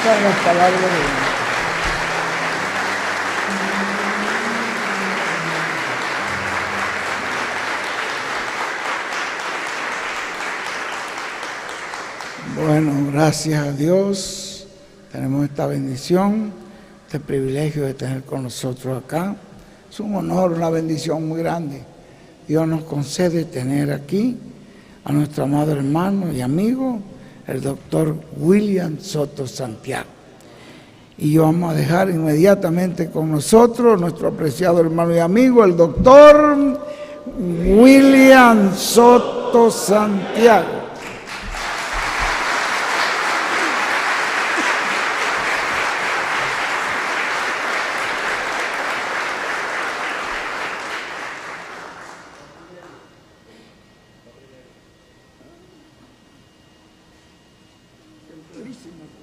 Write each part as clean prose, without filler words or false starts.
escuchar las palabras de Dios. Bueno, gracias a Dios tenemos esta bendición, este privilegio de tener con nosotros acá. Es un honor, una bendición muy grande. Dios nos concede tener aquí a nuestro amado hermano y amigo, el doctor William Soto Santiago. Y vamos a dejar inmediatamente con nosotros nuestro apreciado hermano y amigo, el doctor William Soto Santiago.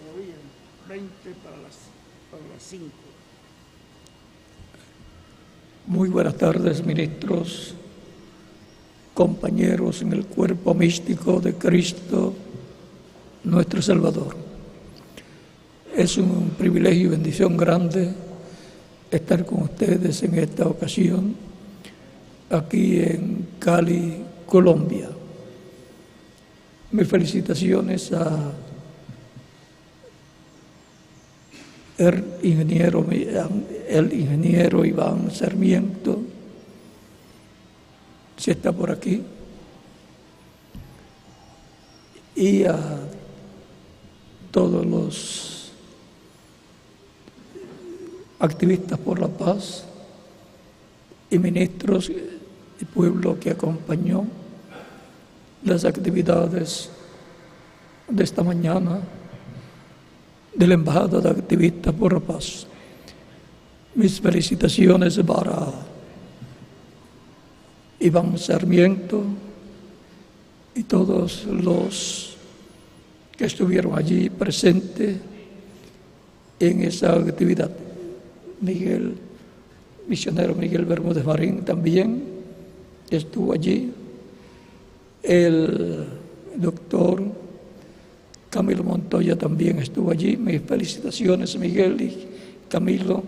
Todavía, 20 para las 5. Muy buenas tardes, ministros, compañeros en el cuerpo místico de Cristo, nuestro Salvador. Es un privilegio y bendición grande estar con ustedes en esta ocasión, aquí en Cali, Colombia. Mis felicitaciones a el ingeniero Iván Sarmiento, si está por aquí, y a todos los activistas por la paz y ministros y pueblo que acompañó las actividades de esta mañana de la Embajada de Activistas por la Paz. Mis felicitaciones para Iván Sarmiento y todos los que estuvieron allí presentes en esa actividad. Misionero Miguel Bermúdez Marín también estuvo allí. El doctor Camilo Montoya también estuvo allí. Mis felicitaciones, Miguel y Camilo,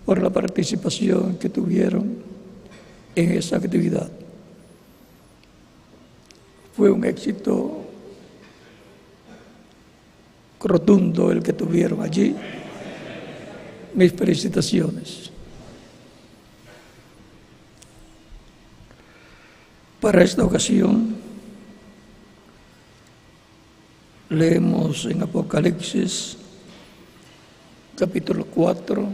por la participación que tuvieron en esa actividad. Fue un éxito rotundo el que tuvieron allí. Mis felicitaciones. Para esta ocasión, leemos en Apocalipsis, capítulo 4,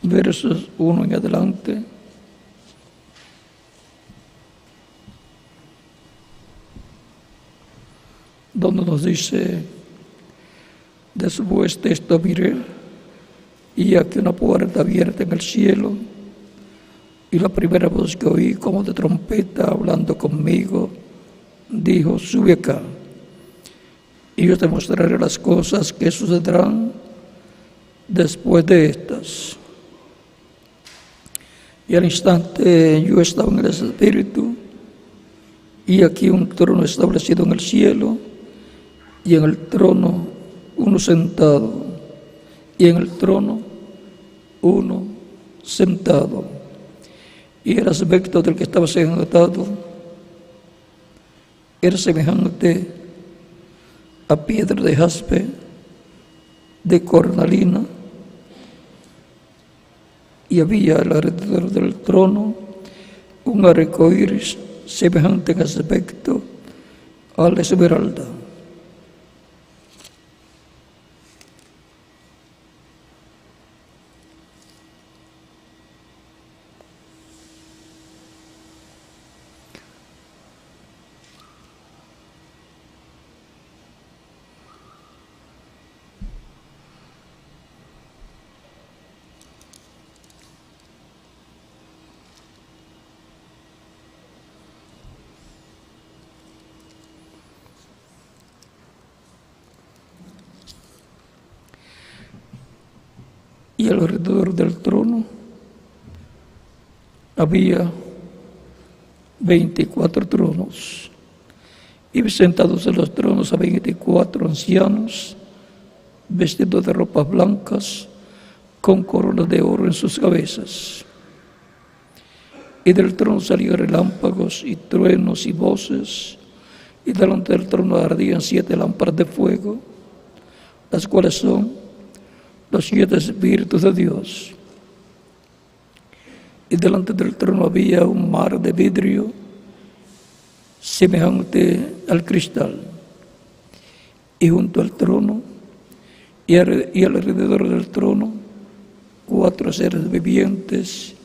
versos 1 en adelante. Donde nos dice: después de esto miré, y aquí una puerta abierta en el cielo, y la primera voz que oí como de trompeta hablando conmigo, dijo: sube acá, y yo te mostraré las cosas que sucederán después de estas. Y al instante yo estaba en el Espíritu, y aquí un trono establecido en el cielo, y en el trono uno sentado, y en el trono uno sentado. Y el aspecto del que estaba sentado era semejante a piedra de jaspe, de cornalina, y había alrededor del trono un arco iris semejante en aspecto a la esmeralda. Y alrededor del trono había 24 tronos, Y sentados en los tronos a 24 ancianos, vestidos de ropas blancas, con coronas de oro en sus cabezas. Y del trono salían relámpagos y truenos y voces, y delante del trono ardían 7 lámparas de fuego, las cuales son los 7 espíritus de Dios. Y delante del trono había un mar de vidrio semejante al cristal. Y junto al trono y alrededor del trono 4 seres vivientes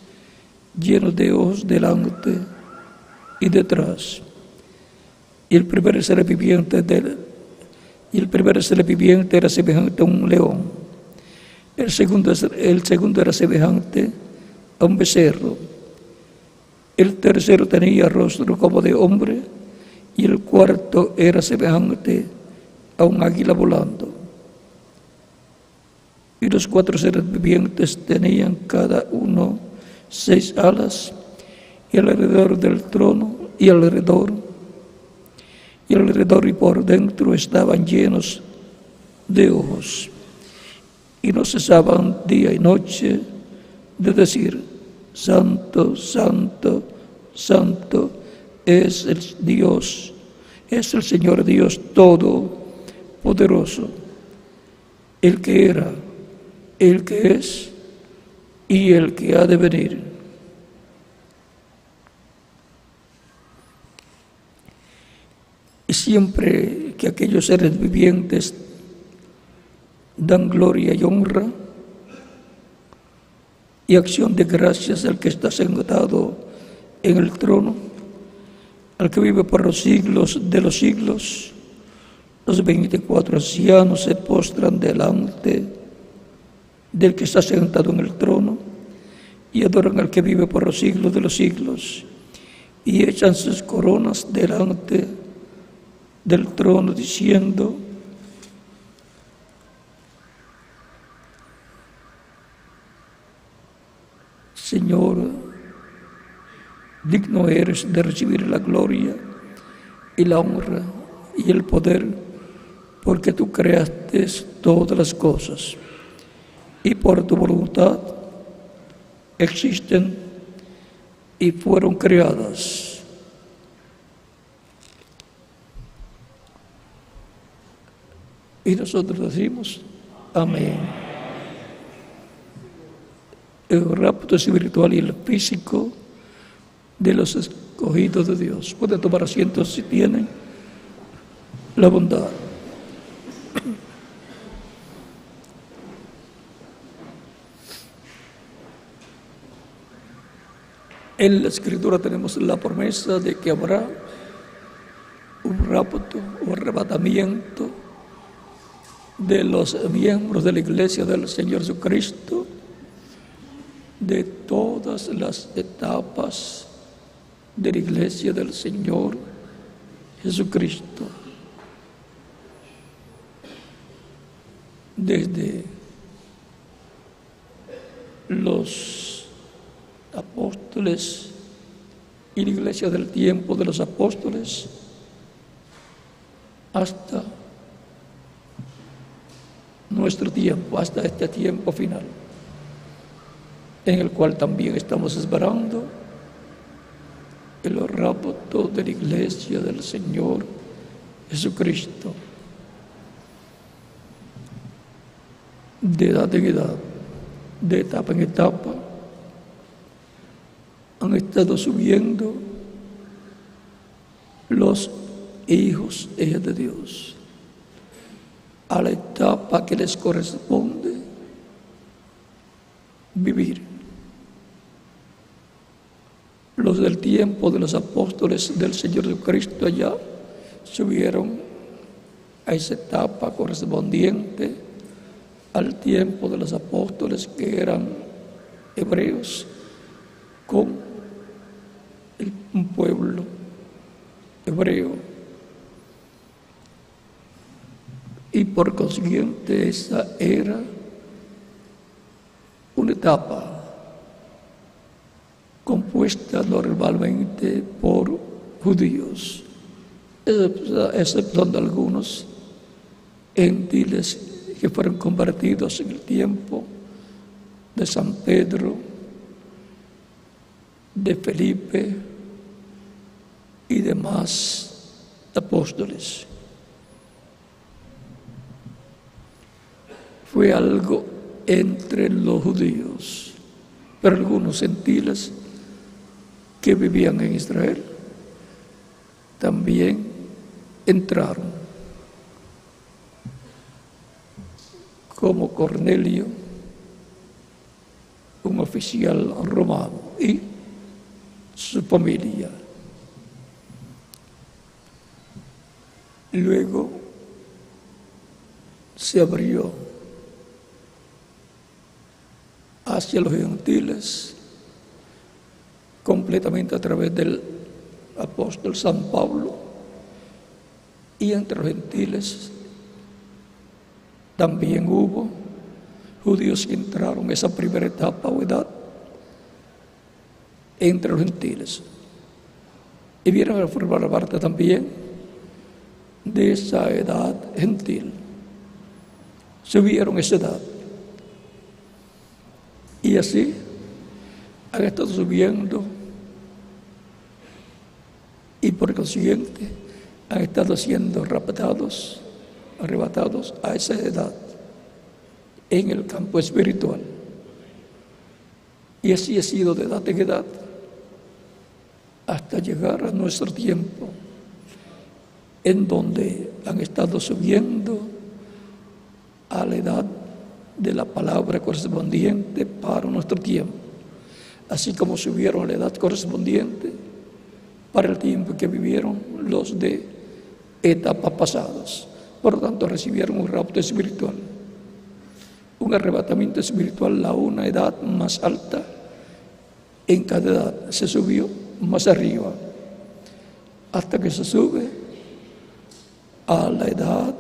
llenos de ojos delante y detrás. Y el primer ser viviente era semejante a un león. El segundo era semejante a un becerro. El tercero tenía rostro como de hombre, y el cuarto era semejante a un águila volando. Y los 4 seres vivientes tenían cada uno 6 alas, y alrededor del trono y alrededor y por dentro estaban llenos de ojos, y no cesaban día y noche de decir: Santo, Santo, Santo es el Dios, es el Señor Dios Todopoderoso, el que era, el que es y el que ha de venir. Y siempre que aquellos seres vivientes dan gloria y honra y acción de gracias al que está sentado en el trono, al que vive por los siglos de los siglos, los 24 ancianos se postran delante del que está sentado en el trono y adoran al que vive por los siglos de los siglos, y echan sus coronas delante del trono diciendo: Señor, digno eres de recibir la gloria y la honra y el poder, porque tú creaste todas las cosas, y por tu voluntad existen y fueron creadas. Y nosotros decimos: amén. El rapto espiritual y el físico de los escogidos de Dios. Pueden tomar asientos si tienen la bondad. En la Escritura tenemos la promesa de que habrá un rapto o arrebatamiento de los miembros de la Iglesia del Señor Jesucristo, de todas las etapas de la Iglesia del Señor Jesucristo, desde los apóstoles y la Iglesia del tiempo de los apóstoles hasta nuestro tiempo, hasta este tiempo final, en el cual también estamos esperando el rapto de la Iglesia del Señor Jesucristo. De edad en edad, de etapa en etapa, han estado subiendo los hijos e hijas de Dios a la etapa que les corresponde vivir. Los del tiempo de los apóstoles del Señor Jesucristo ya subieron a esa etapa correspondiente al tiempo de los apóstoles que eran hebreos, con un pueblo hebreo. Y por consiguiente esa era una etapa compuesta normalmente por judíos, exceptuando algunos gentiles que fueron convertidos en el tiempo de San Pedro, de Felipe y demás apóstoles. Fue algo entre los judíos, pero algunos gentiles que vivían en Israel también entraron, como Cornelio, un oficial romano, y su familia. Luego se abrió hacia los gentiles completamente a través del apóstol San Pablo, y entre los gentiles también hubo judíos que entraron en esa primera etapa o edad entre los gentiles y vieron a formar parte también de esa edad gentil. Subieron esa edad y así han estado subiendo, y por consiguiente han estado siendo arrebatados a esa edad en el campo espiritual. Y así ha sido de edad en edad hasta llegar a nuestro tiempo, en donde han estado subiendo a la edad de la palabra correspondiente para nuestro tiempo, así como subieron a la edad correspondiente para el tiempo que vivieron los de etapas pasadas. Por lo tanto, recibieron un rapto espiritual, un arrebatamiento espiritual a una edad más alta. En cada edad se subió más arriba, hasta que se sube a la edad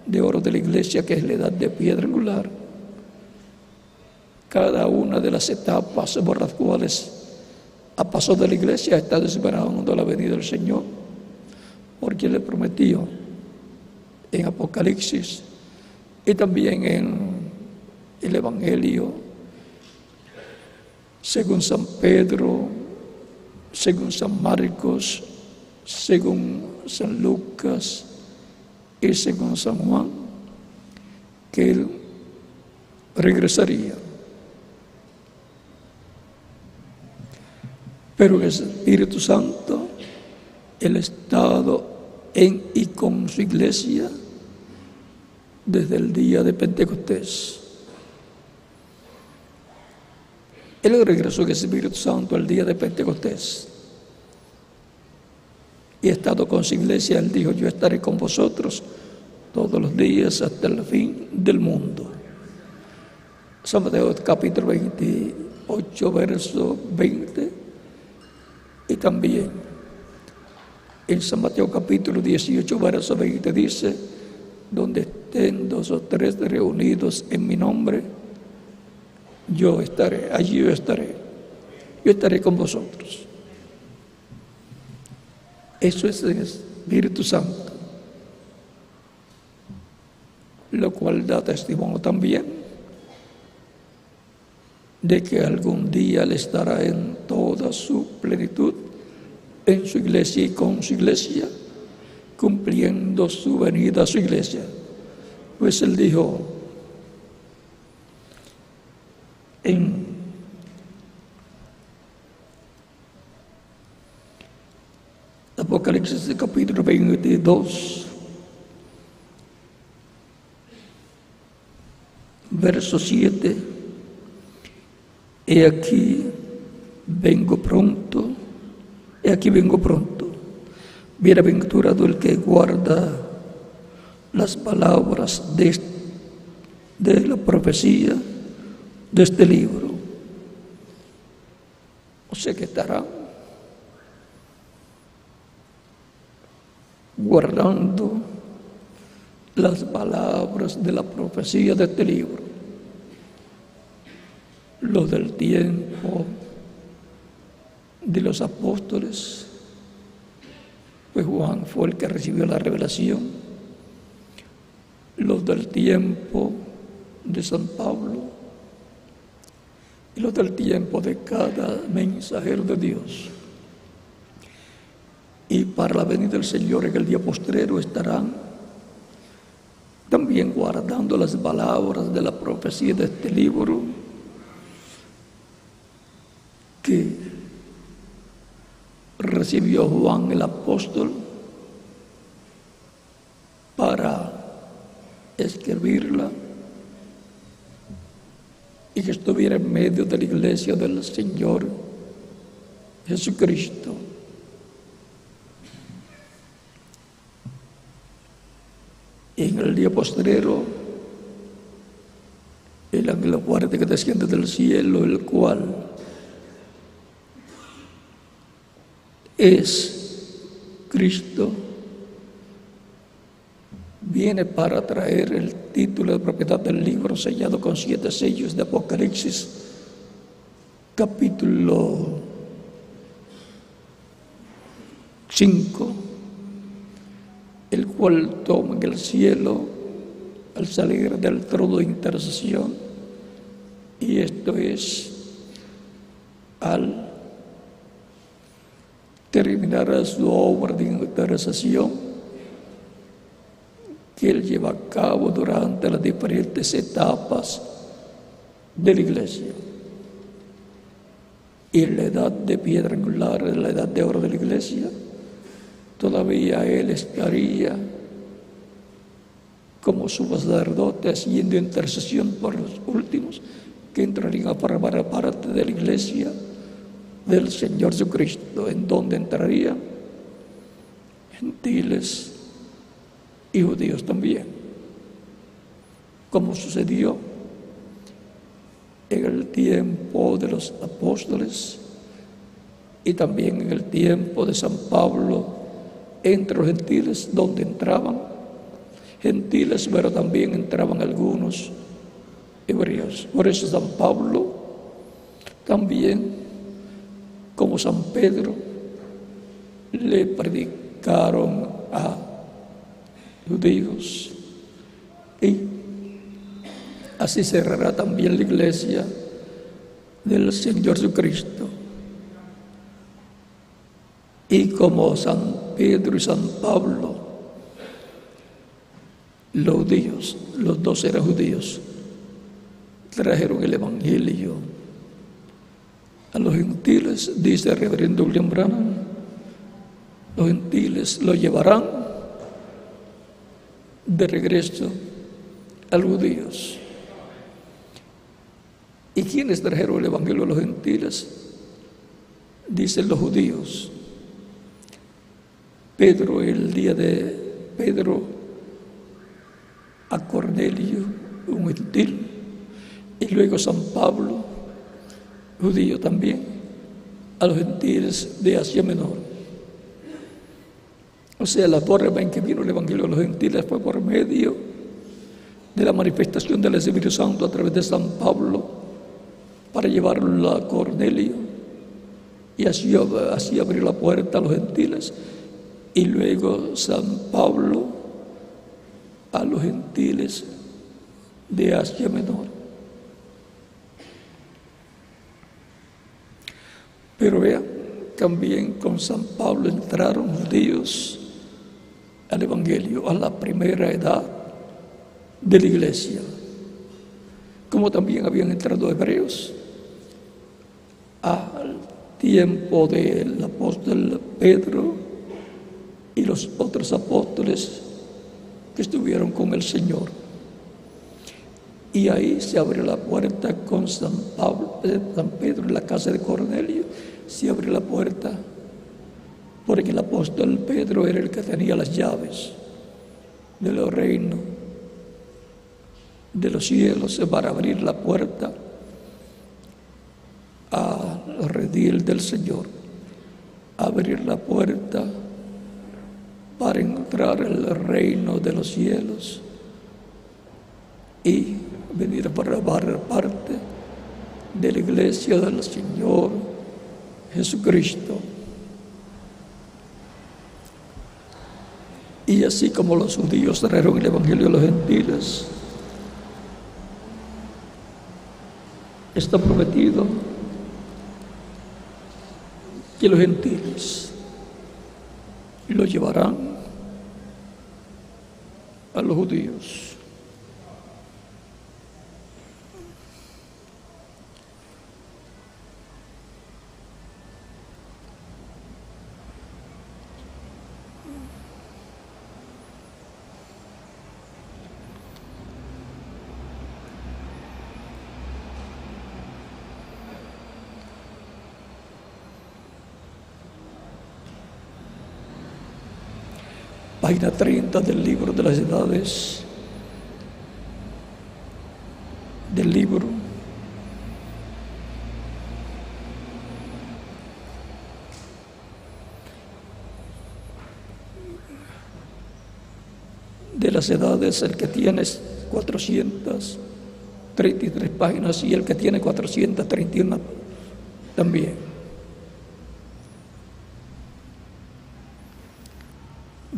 de oro de la iglesia, que es la edad de piedra angular. Cada una de las etapas por las cuales ha pasado de la iglesia ha estado esperando la venida del Señor, porque le prometió en Apocalipsis y también en el Evangelio según San Pedro, según San Marcos, según San Lucas y según San Juan, que Él regresaría. Pero el Espíritu Santo, Él ha estado en y con su iglesia desde el día de Pentecostés. Él regresó el Espíritu Santo al día de Pentecostés y ha estado con su iglesia. Él dijo: yo estaré con vosotros todos los días hasta el fin del mundo. San Mateo capítulo 28, verso 20. Y también en San Mateo capítulo 18, verso 20 dice: donde estén 2 o 3 reunidos en mi nombre, yo estaré, allí yo estaré con vosotros. Eso es el Espíritu Santo, lo cual da testimonio también de que algún día Él estará en toda su plenitud en su iglesia y con su iglesia, cumpliendo su venida a su iglesia. Pues Él dijo en Apocalipsis capítulo 22, verso 7: he aquí vengo pronto, bienaventurado el que guarda las palabras de la profecía de este libro. O sea que estará guardando las palabras de la profecía de este libro. Lo del tiempo de los apóstoles, pues Juan fue el que recibió la revelación. Los del tiempo de San Pablo y los del tiempo de cada mensajero de Dios. Y para la venida del Señor en el día postrero estarán también guardando las palabras de la profecía de este libro que recibió Juan el apóstol para escribirla y que estuviera en medio de la iglesia del Señor Jesucristo. En el día postrero, el ángel fuerte que desciende del cielo, el cual es Cristo, viene para traer el título de propiedad del libro sellado con 7 sellos de Apocalipsis, capítulo 5, el cual toma en el cielo al salir del trono de intercesión, y esto es al terminar su obra de intercesión que él lleva a cabo durante las diferentes etapas de la iglesia. Y en la edad de piedra angular, en la edad de oro de la iglesia, todavía él estaría como su sacerdote haciendo intercesión por los últimos que entrarían a formar parte de la iglesia del Señor Jesucristo, en donde entrarían gentiles y judíos también, como sucedió en el tiempo de los apóstoles y también en el tiempo de San Pablo entre los gentiles, donde entraban gentiles, pero también entraban algunos hebreos. Por eso San Pablo también, como San Pedro, le predicaron a judíos, y así cerrará también la iglesia del Señor Jesucristo. Y como San Pedro y San Pablo, los judíos, los dos eran judíos, trajeron el evangelio a los gentiles, dice el reverendo William Branham, los gentiles lo llevarán de regreso a los judíos. ¿Y quiénes trajeron el evangelio a los gentiles? Dicen los judíos. Pedro, el día de Pedro, a Cornelio, un gentil, y luego San Pablo, judío también, a los gentiles de Asia Menor. O sea, la forma en que vino el evangelio a los gentiles fue por medio de la manifestación del Espíritu Santo a través de San Pablo para llevarlo a Cornelio y así abrir la puerta a los gentiles, y luego San Pablo a los gentiles de Asia Menor. Pero vean, también con San Pablo entraron judíos al evangelio, a la primera edad de la iglesia, como también habían entrado hebreos al tiempo del apóstol Pedro y los otros apóstoles que estuvieron con el Señor. Y ahí se abrió la puerta con San Pedro en la casa de Cornelio. Se abrió la puerta porque el apóstol Pedro era el que tenía las llaves de los reinos de los cielos para abrir la puerta al redil del Señor, abrir la puerta para entrar al reino de los cielos y venir a formar parte de la iglesia del Señor Jesucristo. Y así como los judíos trajeron el evangelio a los gentiles, está prometido que los gentiles lo llevarán a los judíos. Página 30 del libro de las edades, del libro de las edades, el que tiene 433 páginas y el que tiene 431 también.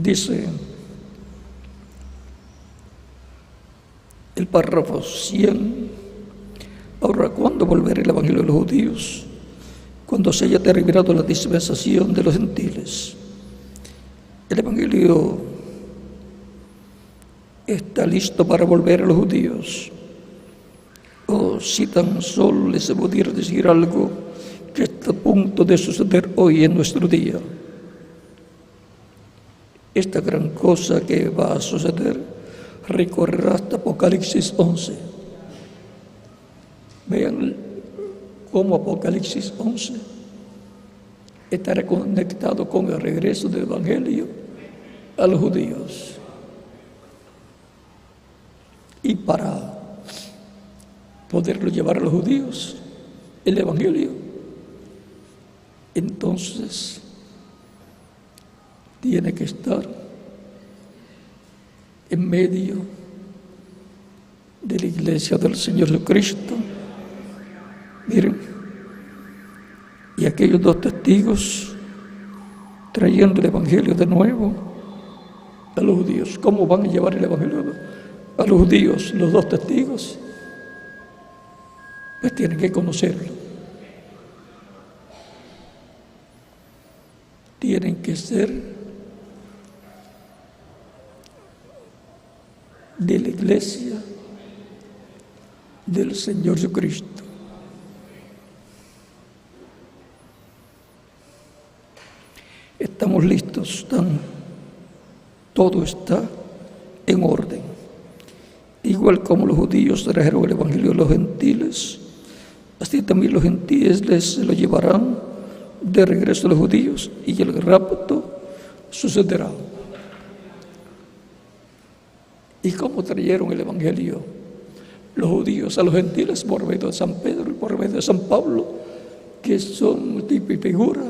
Dice el párrafo 100: ahora, ¿cuándo volverá el evangelio de los judíos? Cuando se haya terminado la dispensación de los gentiles. El evangelio está listo para volver a los judíos. O si tan solo les pudiera decir algo que está a punto de suceder hoy en nuestro día. Esta gran cosa que va a suceder recorrerá hasta Apocalipsis 11. Vean cómo Apocalipsis 11 estará conectado con el regreso del evangelio a los judíos. Y para poderlo llevar a los judíos, el evangelio, entonces tiene que estar en medio de la iglesia del Señor Jesucristo. Miren, y aquellos dos testigos trayendo el evangelio de nuevo a los judíos. ¿Cómo van a llevar el evangelio a los judíos los dos testigos? Pues tienen que conocerlo. Tienen que ser de la iglesia del Señor Jesucristo. Estamos listos, todo está en orden. Igual como los judíos trajeron el evangelio a los gentiles, así también los gentiles se lo llevarán de regreso a los judíos y el rapto sucederá. ¿Y cómo trajeron el evangelio los judíos a los gentiles? Por medio de San Pedro y por medio de San Pablo, que son tipo y figura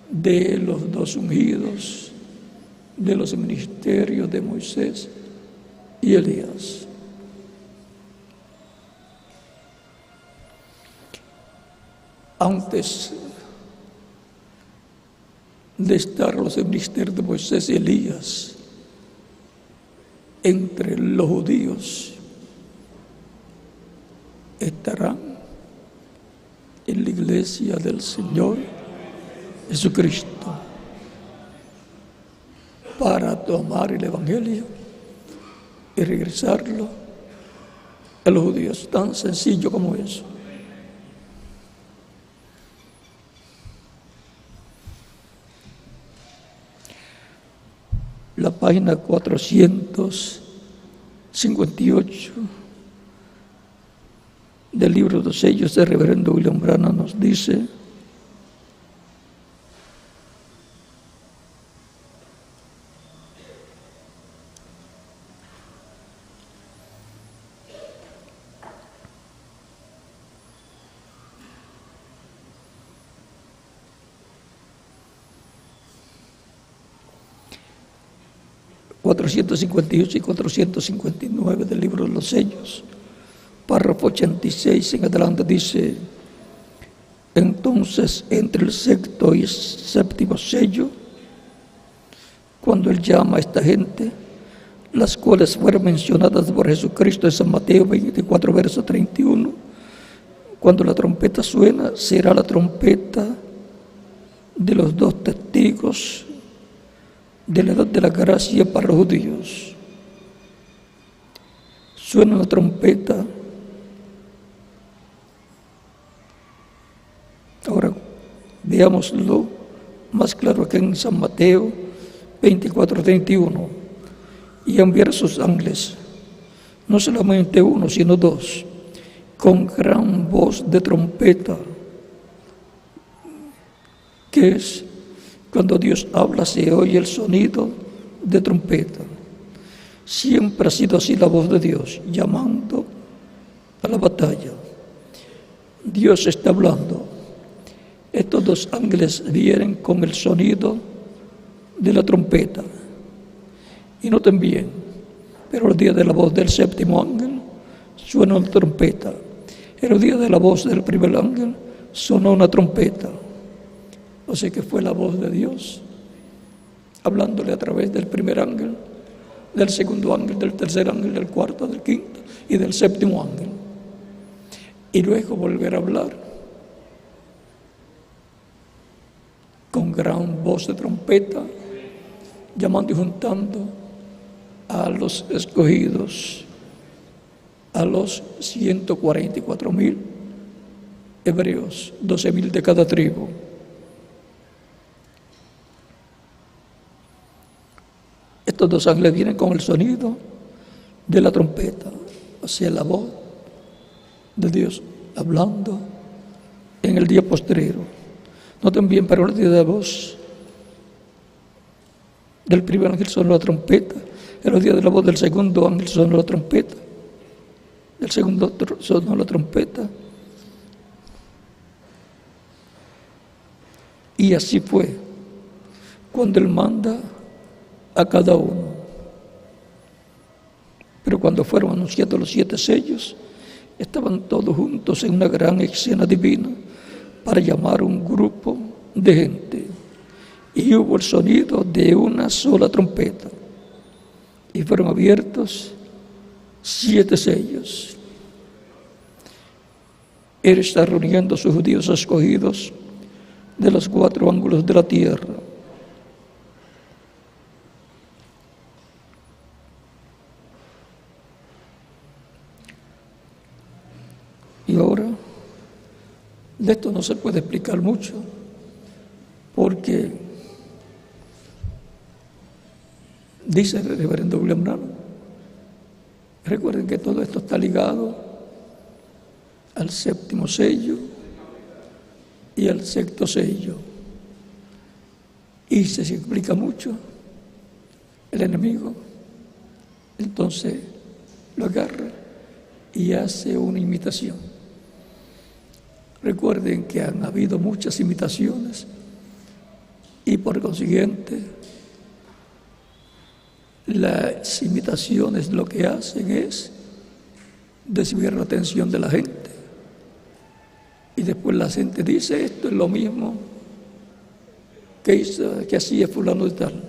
de los dos ungidos, de los ministerios de Moisés y Elías. Antes de estar los ministerios de Moisés y Elías entre los judíos, estarán en la iglesia del Señor Jesucristo para tomar el evangelio y regresarlo a los judíos. Tan sencillo como eso. La página 458 del libro de los sellos del reverendo William Branham nos dice: ...458 y 459 del libro de los sellos, párrafo 86 en adelante dice: entonces entre el sexto y séptimo sello cuando Él llama a esta gente, las cuales fueron mencionadas por Jesucristo en San Mateo 24, verso 31. Cuando la trompeta suena, será la trompeta de los dos testigos de la edad de la gracia para los judíos. Suena la trompeta. Ahora veámoslo más claro que en San Mateo 24, 31. Y enviar sus ángeles, no solamente uno, sino dos, con gran voz de trompeta, que es cuando Dios habla, se oye el sonido de trompeta. Siempre ha sido así la voz de Dios, llamando a la batalla. Dios está hablando. Estos dos ángeles vienen con el sonido de la trompeta. Y noten bien, pero el día de la voz del séptimo ángel suena una trompeta. El día de la voz del primer ángel sonó una trompeta. O sea que fue la voz de Dios hablándole a través del primer ángel, del segundo ángel, del tercer ángel, del cuarto, del quinto y del séptimo ángel. Y luego volver a hablar con gran voz de trompeta, llamando y juntando a los escogidos, a los 144,000 hebreos, 12,000 de cada tribu. Estos dos ángeles vienen con el sonido de la trompeta, o sea, la voz de Dios hablando en el día postrero. Noten bien, pero el día de la voz del primer ángel sonó la trompeta, el día de la voz del segundo ángel sonó la trompeta, del segundo sonó la trompeta. Y así fue cuando Él manda a cada uno. Pero cuando fueron anunciados los 7 sellos, estaban todos juntos en una gran escena divina para llamar a un grupo de gente. Y hubo el sonido de una sola trompeta. Y fueron abiertos 7 sellos. Él está reuniendo a sus judíos escogidos de los 4 ángulos de la tierra. Y ahora, de esto no se puede explicar mucho, porque dice el reverendo William Branham, recuerden que todo esto está ligado al 7º sello y al 6º sello. Y se explica mucho, el enemigo entonces lo agarra y hace una imitación. Recuerden que han habido muchas imitaciones y por consiguiente las imitaciones lo que hacen es desviar la atención de la gente. Y después la gente dice, esto es lo mismo que hacía fulano de tal.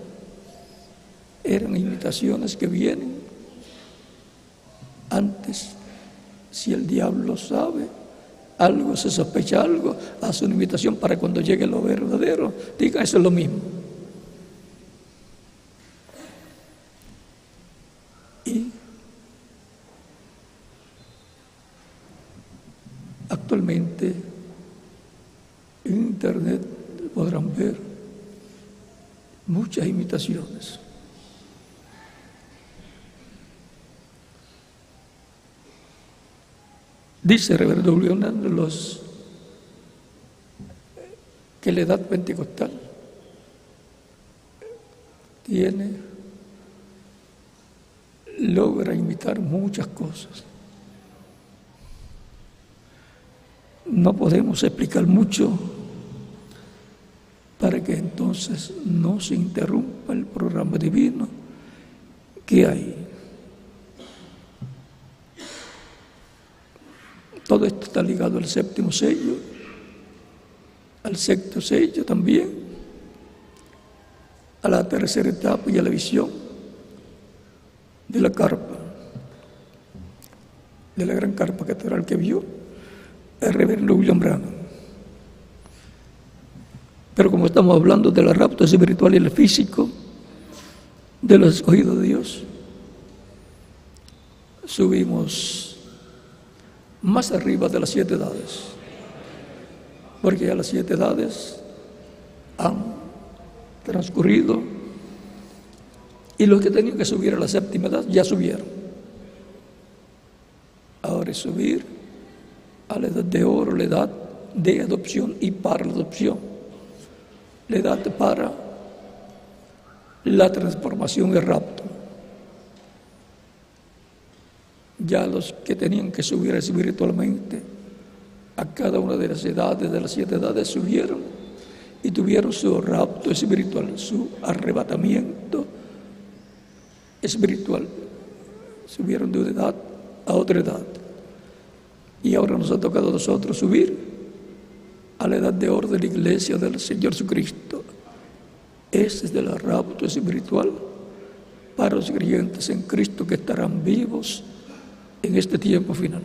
Eran imitaciones que vienen antes. Si el diablo sabe algo, se sospecha algo, hace una imitación para cuando llegue lo verdadero, diga, eso es lo mismo. Y actualmente en internet podrán ver muchas imitaciones. Dice el reverendo Leonardo que la edad pentecostal logra imitar muchas cosas. No podemos explicar mucho para que entonces no se interrumpa el programa divino que hay. Todo esto está ligado al 7º sello, al 6º sello también, a la tercera etapa y a la visión de la carpa, de la gran carpa catedral que vio el reverendo William Branham. Pero como estamos hablando del rapto espiritual y el físico de los escogidos de Dios, subimos más arriba de las 7 edades, porque ya las 7 edades han transcurrido y los que tenían que subir a la 7ª edad ya subieron. Ahora es subir a la edad de oro, la edad de adopción y para la adopción, la edad para la transformación y el rapto. Ya los que tenían que subir espiritualmente a cada una de las edades, de las 7 edades, subieron y tuvieron su rapto espiritual, su arrebatamiento espiritual. Subieron de una edad a otra edad. Y ahora nos ha tocado a nosotros subir a la edad de oro de la iglesia del Señor Jesucristo. Ese es el rapto espiritual para los creyentes en Cristo que estarán vivos en este tiempo final.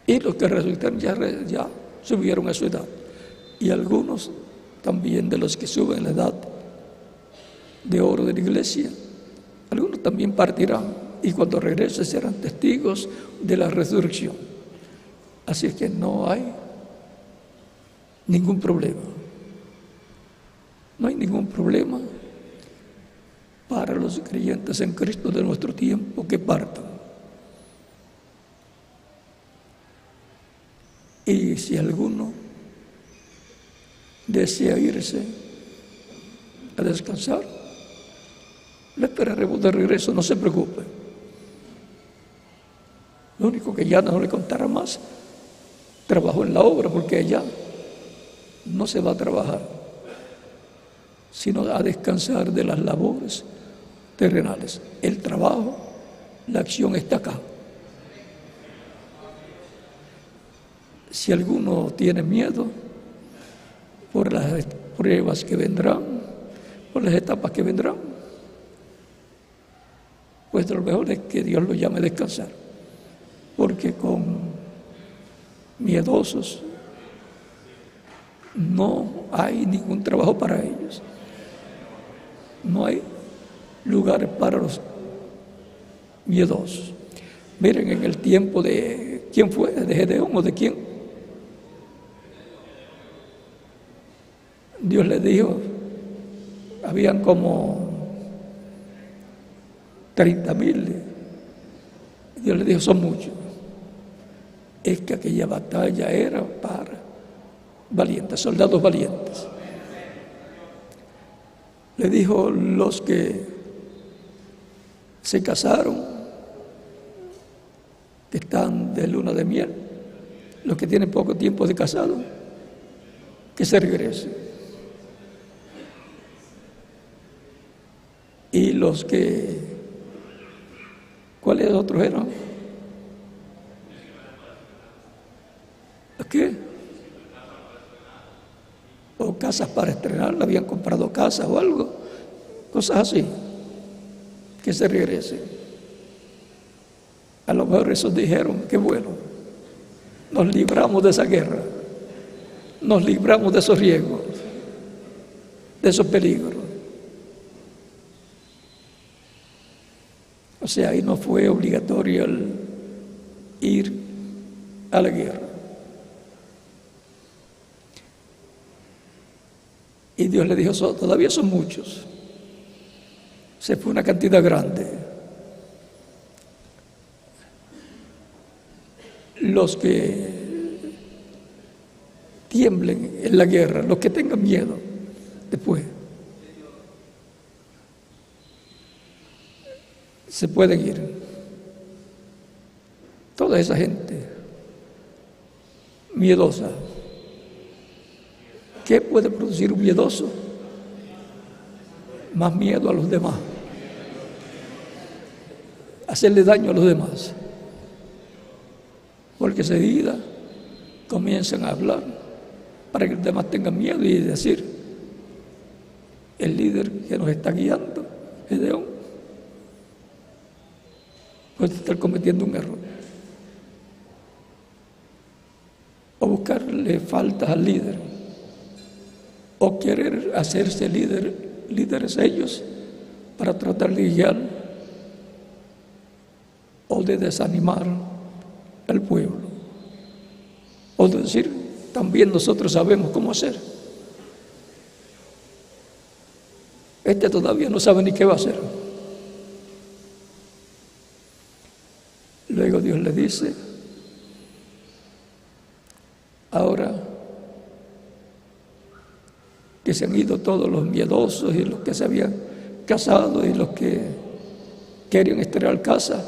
Y los que resucitan ya subieron a su edad. Y algunos también de los que suben a la edad de oro de la iglesia, algunos también partirán y cuando regresen serán testigos de la resurrección. Así es que no hay ningún problema. No hay ningún problema para los creyentes en Cristo de nuestro tiempo que partan. Y si alguno desea irse a descansar, le esperaremos de regreso, no se preocupe. Lo único que ya no le contará más, trabajo en la obra, porque allá no se va a trabajar, sino a descansar de las labores terrenales. El trabajo, la acción está acá. Si alguno tiene miedo por las pruebas que vendrán, por las etapas que vendrán, pues lo mejor es que Dios lo llame a descansar, porque con miedosos no hay ningún trabajo para ellos. No hay lugares para los miedosos. Miren, en el tiempo de, ¿quién fue? ¿De Gedeón o de quién? Dios le dijo, habían como 30,000. Dios le dijo, son muchos. Es que aquella batalla era para valientes, soldados valientes. Le dijo, los que se casaron, que están de luna de miel, los que tienen poco tiempo de casado, que se regresen. Y los que, ¿cuáles otros eran? ¿Qué? O casas para estrenar, le habían comprado casas o algo, cosas así, que se regresen. A lo mejor esos dijeron, qué bueno, nos libramos de esa guerra, nos libramos de esos riesgos, de esos peligros. O sea, ahí no fue obligatorio el ir a la guerra. Y Dios le dijo, todavía son muchos. Se fue una cantidad grande. Los que tiemblen en la guerra, los que tengan miedo después, se pueden ir. Toda esa gente miedosa. ¿Qué puede producir un miedoso? Más miedo a los demás. Hacerle daño a los demás. Porque enseguida comienzan a hablar para que los demás tengan miedo y decir, el líder que nos está guiando, Gedeón, puede estar cometiendo un error. O buscarle faltas al líder, o querer hacerse líderes ellos para tratar de guiar o de desanimar al pueblo, o de decir, también nosotros sabemos cómo hacer. Este todavía no sabe ni qué va a hacer. Luego Dios le dice, ahora que se han ido todos los miedosos y los que se habían casado y los que querían estrenar casa,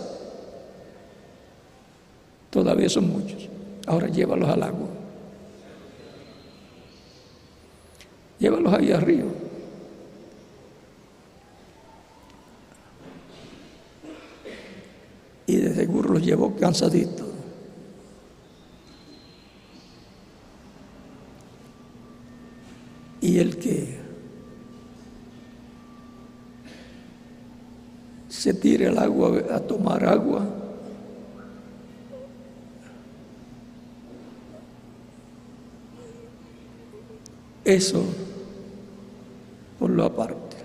todavía son muchos. Ahora llévalos al agua. Llévalos ahí arriba. Y de seguro los llevó cansaditos. Y el que se tire al agua a tomar agua, eso por lo aparte.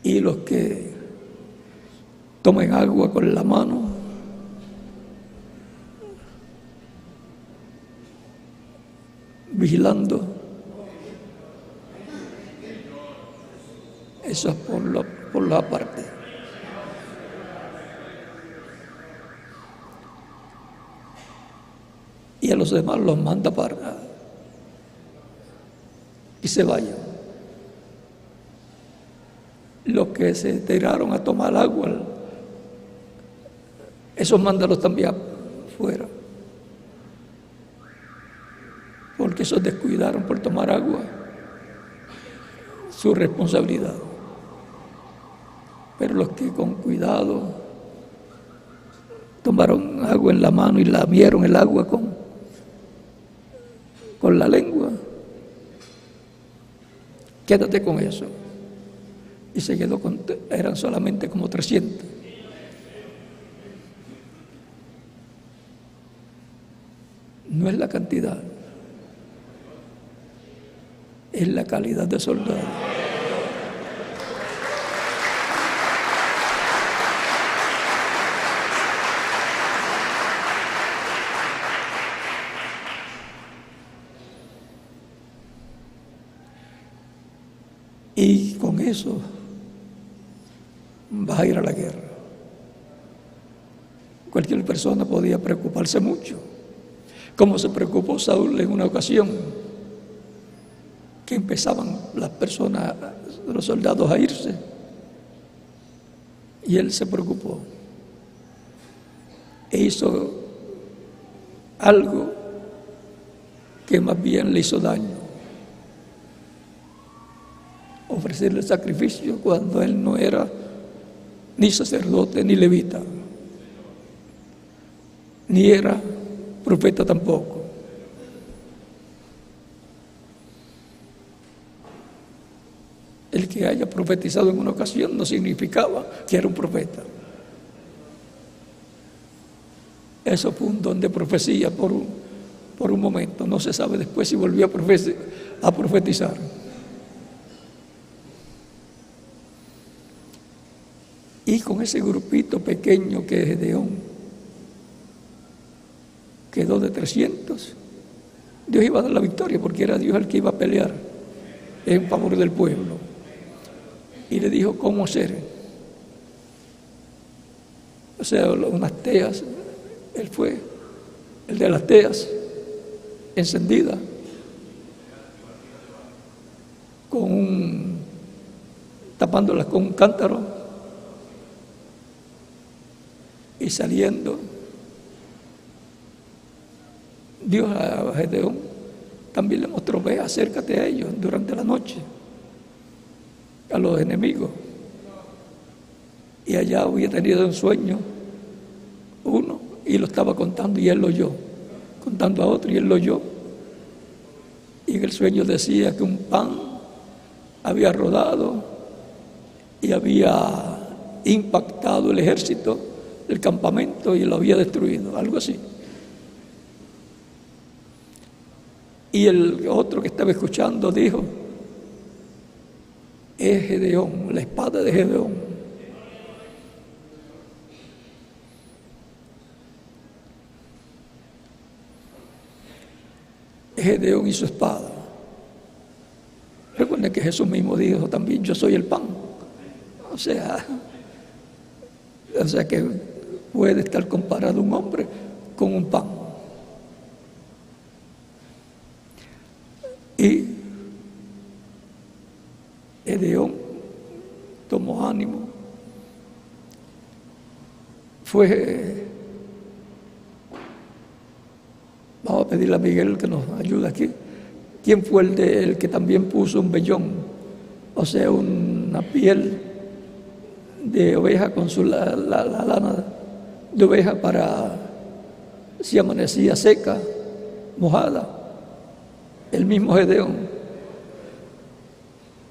Y los que tomen agua con la mano, vigilando, eso es por la aparte. Y a los demás los manda para y se vayan. Los que se tiraron a tomar agua, esos mándalos también fuera, porque esos descuidaron por tomar agua, su responsabilidad. Pero los que con cuidado tomaron agua en la mano y lamieron el agua con la lengua, quédate con eso. Y se quedó eran solamente como 300. No es la cantidad, es la calidad de soldado. Y con eso vas a ir a la guerra. Cualquier persona podía preocuparse mucho, como se preocupó Saúl en una ocasión, que empezaban las personas, los soldados a irse, y él se preocupó e hizo algo que más bien le hizo daño: ofrecerle sacrificio cuando él no era ni sacerdote ni levita, ni era profeta tampoco. El que haya profetizado en una ocasión no significaba que era un profeta. Eso fue un don de profecía por un momento. No se sabe después si volvió a profetizar. Y con ese grupito pequeño que es Gedeón, quedó de 300. Dios iba a dar la victoria porque era Dios el que iba a pelear en favor del pueblo. Y le dijo cómo hacer. O sea, unas teas. Él fue el de las teas encendidas tapándolas con un cántaro y saliendo. Dios a Gedeón también le mostró: ve, acércate a ellos durante la noche, a los enemigos. Y allá había tenido un sueño uno y lo estaba contando y él lo oyó, contando a otro y él lo oyó. Y en el sueño decía que un pan había rodado y había impactado el ejército del campamento y lo había destruido, algo así. Y el otro que estaba escuchando dijo: es Gedeón, la espada de Gedeón. Es Gedeón y su espada. Recuerden que Jesús mismo dijo también: yo soy el pan. O sea que puede estar comparado un hombre con un pan. Y Gedeón tomó ánimo, vamos a pedirle a Miguel que nos ayude aquí. ¿Quién fue el que también puso un vellón? O sea, una piel de oveja con la lana de oveja para si amanecía seca, mojada. El mismo Gedeón,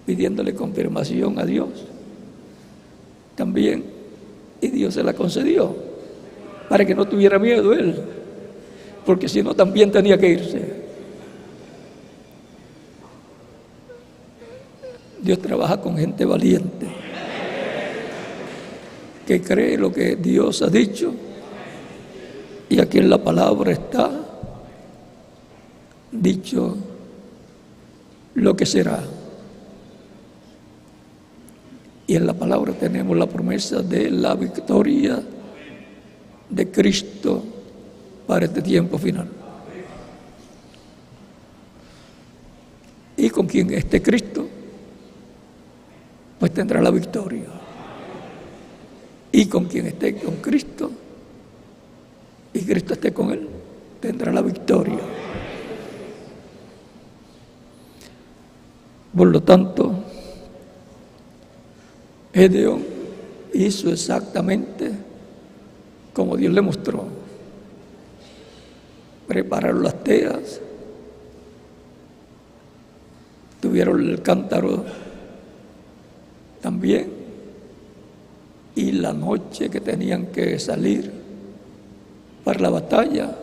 pidiéndole confirmación a Dios también, y Dios se la concedió para que no tuviera miedo él, porque si no también tenía que irse. Dios trabaja con gente valiente que cree lo que Dios ha dicho, y aquí en la palabra está dicho lo que será. Y en la palabra tenemos la promesa de la victoria de Cristo para este tiempo final. Y con quien esté Cristo, pues tendrá la victoria. Y con quien esté con Cristo y Cristo esté con él, tendrá la victoria. Por lo tanto, Gedeón hizo exactamente como Dios le mostró. Prepararon las teas, tuvieron el cántaro también, y la noche que tenían que salir para la batalla,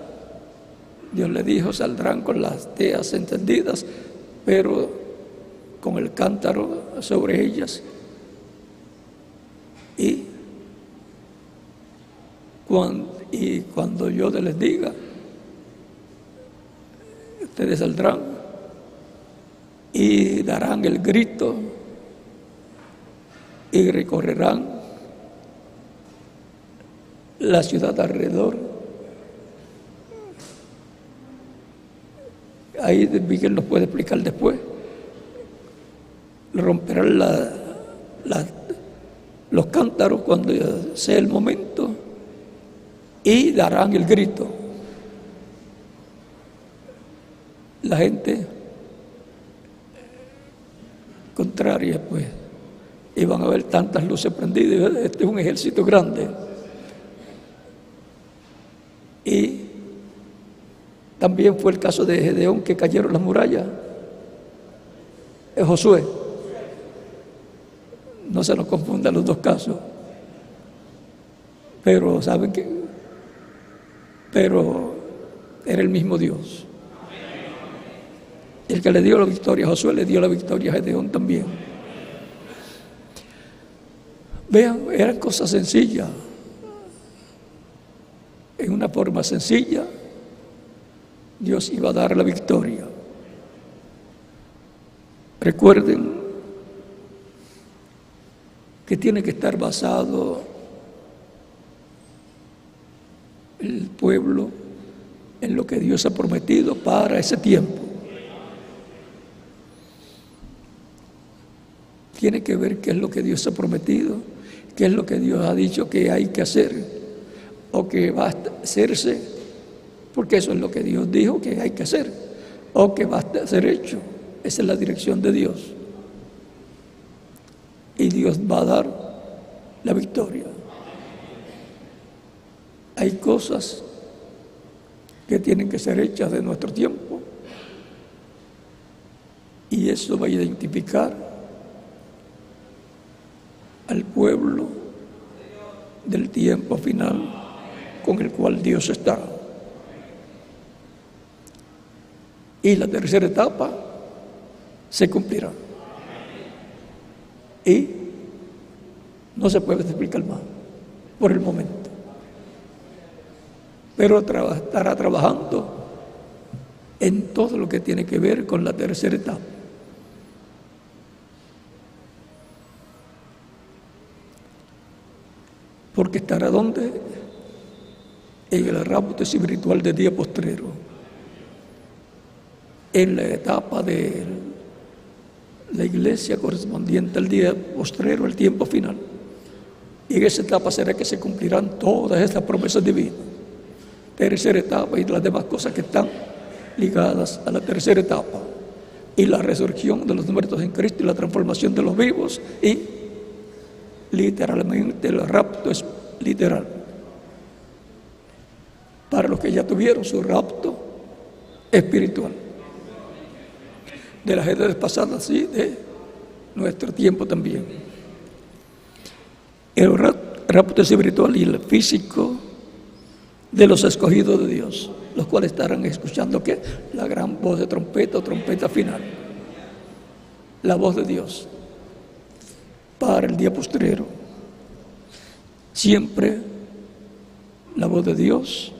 Dios le dijo: saldrán con las teas encendidas, pero con el cántaro sobre ellas. Y cuando yo les diga, ustedes saldrán y darán el grito y recorrerán la ciudad alrededor. Ahí Miguel nos puede explicar después. Romperán los cántaros cuando sea el momento y darán el grito. La gente contraria, pues, iban a ver tantas luces prendidas. Este es un ejército grande. Y también fue el caso de Gedeón, que cayeron las murallas. Es Josué. No se nos confundan los dos casos. Pero saben que era el mismo Dios. El que le dio la victoria a Josué, le dio la victoria a Gedeón también. Vean, eran cosas sencillas. En una forma sencilla, Dios iba a dar la victoria. Recuerden que tiene que estar basado el pueblo en lo que Dios ha prometido para ese tiempo. Tiene que ver qué es lo que Dios ha prometido, qué es lo que Dios ha dicho que hay que hacer o que va a hacerse, porque eso es lo que Dios dijo que hay que hacer o que va a ser hecho. Esa es la dirección de Dios. Y Dios va a dar la victoria. Hay cosas que tienen que ser hechas de nuestro tiempo, y eso va a identificar pueblo del tiempo final con el cual Dios está. Y la tercera etapa se cumplirá. Y no se puede explicar más por el momento. Pero estará trabajando en todo lo que tiene que ver con la tercera etapa. Porque estará donde? En el rapto espiritual del día postrero, en la etapa de la iglesia correspondiente al día postrero, el tiempo final. Y en esa etapa será que se cumplirán todas estas promesas divinas. Tercera etapa y las demás cosas que están ligadas a la tercera etapa. Y la resurrección de los muertos en Cristo y la transformación de los vivos. Y literalmente el rapto es literal. Para los que ya tuvieron su rapto espiritual. De las edades pasadas, sí, de nuestro tiempo también. El rapto espiritual y el físico de los escogidos de Dios, los cuales estarán escuchando ¿qué? La gran voz de trompeta o trompeta final. La voz de Dios para el día postrero. Siempre la voz de Dios,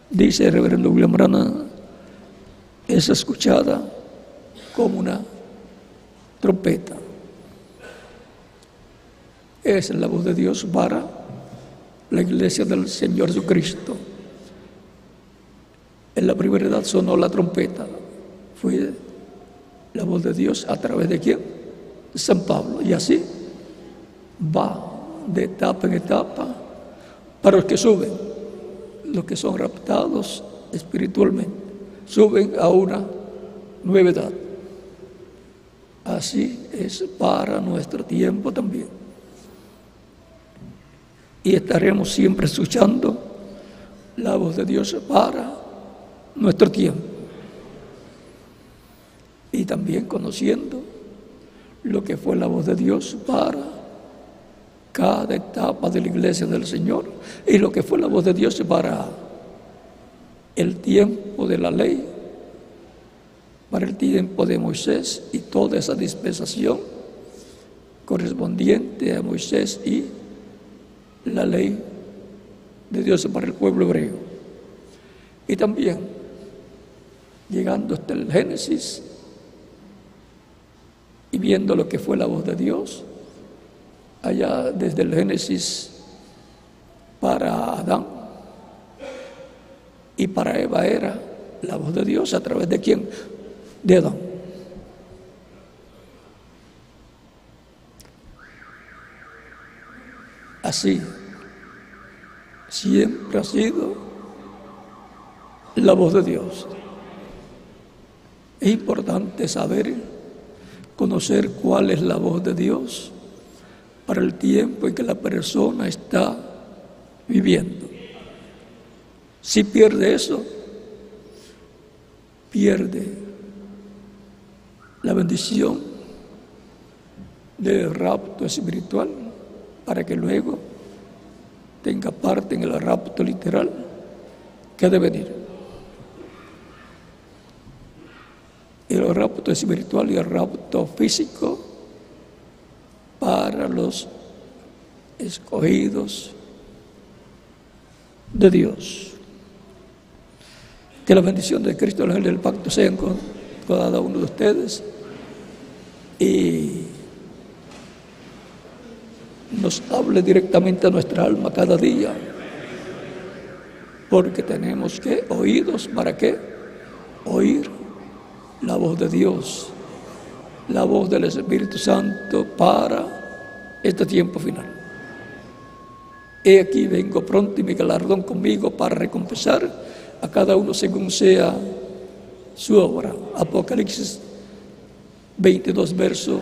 dice el reverendo William Branham, es escuchada como una trompeta. Es la voz de Dios para la iglesia del Señor Jesucristo. En la primera edad sonó la trompeta. Fue la voz de Dios a través de ¿quién? San Pablo. Y así va de etapa en etapa para los que suben, los que son raptados espiritualmente. Suben a una nueva edad. Así es para nuestro tiempo también. Y estaremos siempre escuchando la voz de Dios para nuestro tiempo. Y también conociendo lo que fue la voz de Dios para cada etapa de la iglesia del Señor y lo que fue la voz de Dios para el tiempo de la ley, para el tiempo de Moisés y toda esa dispensación correspondiente a Moisés y la ley de Dios para el pueblo hebreo. Y también llegando hasta el Génesis y viendo lo que fue la voz de Dios allá desde el Génesis para Adán y para Eva era la voz de Dios a través de ¿quién? De Adán. Así siempre ha sido la voz de Dios. Es importante saber, conocer cuál es la voz de Dios para el tiempo en que la persona está viviendo. Si pierde eso, pierde la bendición del rapto espiritual para que luego tenga parte en el rapto literal que ha de venir. El rapto espiritual y el rapto físico para los escogidos de Dios. Que la bendición de Cristo, el ángel del pacto, sean con cada uno de ustedes y nos hable directamente a nuestra alma cada día, porque tenemos que oídos, ¿para qué? Oír la voz de Dios, la voz del Espíritu Santo para este tiempo final. He aquí vengo pronto y mi galardón conmigo para recompensar a cada uno según sea su obra. Apocalipsis 22, verso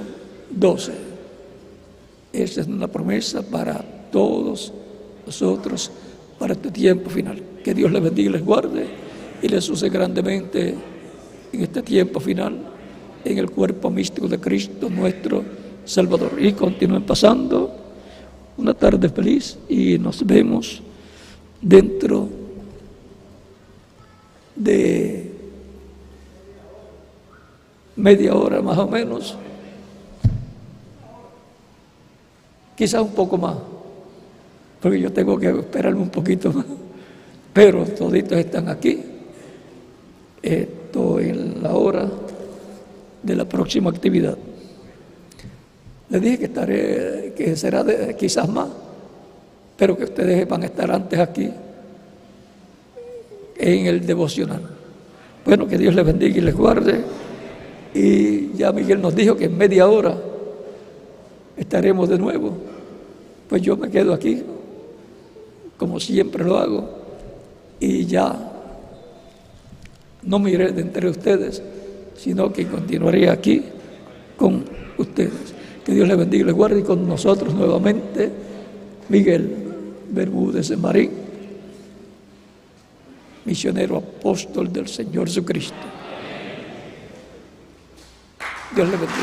12. Esa es una promesa para todos nosotros para este tiempo final. Que Dios les bendiga y les guarde y les use grandemente en este tiempo final en el cuerpo místico de Cristo nuestro Salvador. Y continúen pasando una tarde feliz y nos vemos dentro de media hora más o menos, quizás un poco más, porque yo tengo que esperarme un poquito más, pero toditos están aquí. Esto en la hora de la próxima actividad. Les dije que será quizás más, pero que ustedes van a estar antes aquí en el devocional. Bueno, que Dios les bendiga y les guarde. Y ya Miguel nos dijo que en media hora estaremos de nuevo. Pues yo me quedo aquí, como siempre lo hago, y ya no me iré de entre ustedes, sino que continuaré aquí con ustedes. Que Dios les bendiga y les guarde. Y con nosotros nuevamente Miguel Bermúdez de Marín, misionero apóstol del Señor Jesucristo. Dios les bendiga.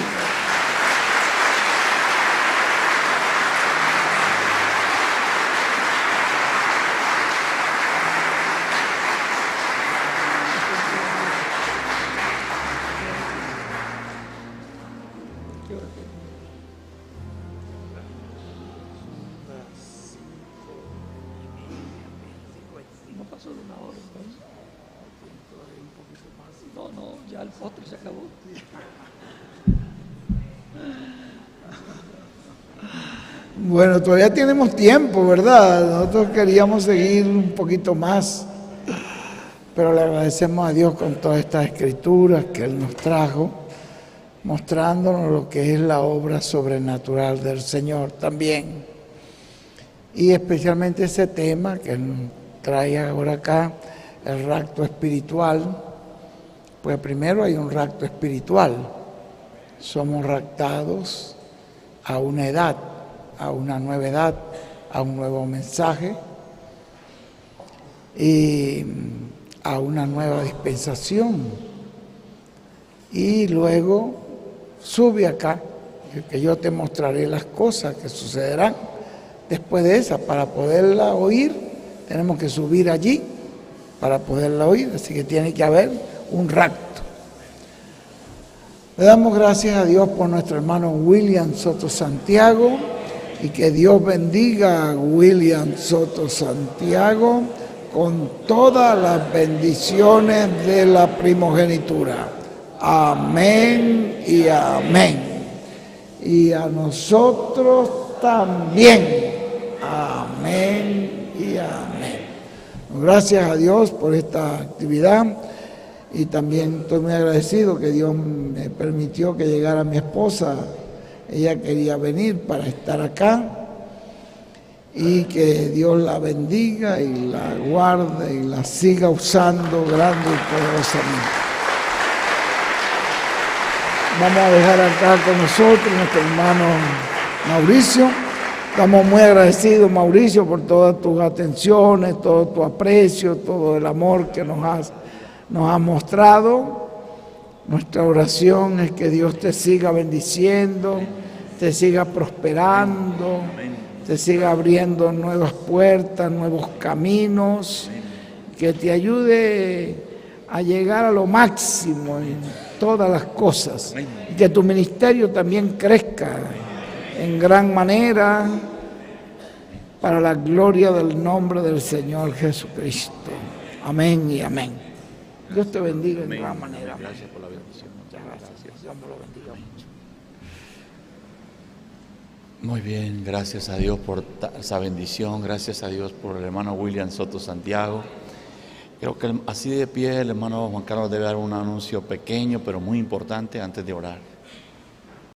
No pasó de una hora, entonces. No, ya el postre se acabó. Bueno, todavía tenemos tiempo, ¿verdad? Nosotros queríamos seguir un poquito más, pero le agradecemos a Dios con todas estas escrituras que Él nos trajo, mostrándonos lo que es la obra sobrenatural del Señor también. Y especialmente ese tema que Él trae ahora acá, el rapto espiritual. Pues primero hay un rapto espiritual. Somos raptados a una edad, a una nueva edad, a un nuevo mensaje y a una nueva dispensación. Y luego sube acá, que yo te mostraré las cosas que sucederán después de esa. Para poderla oír, tenemos que subir allí para poderla oír, así que tiene que haber un rapto. Le damos gracias a Dios por nuestro hermano William Soto Santiago, y que Dios bendiga a William Soto Santiago con todas las bendiciones de la primogenitura. Amén y amén. Y a nosotros también. Amén y amén. Gracias a Dios por esta actividad. Y también estoy muy agradecido que Dios me permitió que llegara mi esposa. Ella quería venir para estar acá, y que Dios la bendiga y la guarde y la siga usando grande y poderosamente. Vamos a dejar acá con nosotros nuestro hermano Mauricio. Estamos muy agradecidos, Mauricio, por todas tus atenciones, todo tu aprecio, todo el amor que nos has mostrado. Nuestra oración es que Dios te siga bendiciendo, te siga prosperando, te siga abriendo nuevas puertas, nuevos caminos, que te ayude a llegar a lo máximo en todas las cosas, y que tu ministerio también crezca en gran manera para la gloria del nombre del Señor Jesucristo. Amén y amén. Dios te bendiga en gran manera. Gracias por la bendición. Muchas gracias. Dios me lo bendiga mucho. Muy bien, gracias a Dios por esa bendición, gracias a Dios por el hermano William Soto Santiago. Creo que así de pie el hermano Juan Carlos debe dar un anuncio pequeño pero muy importante antes de orar.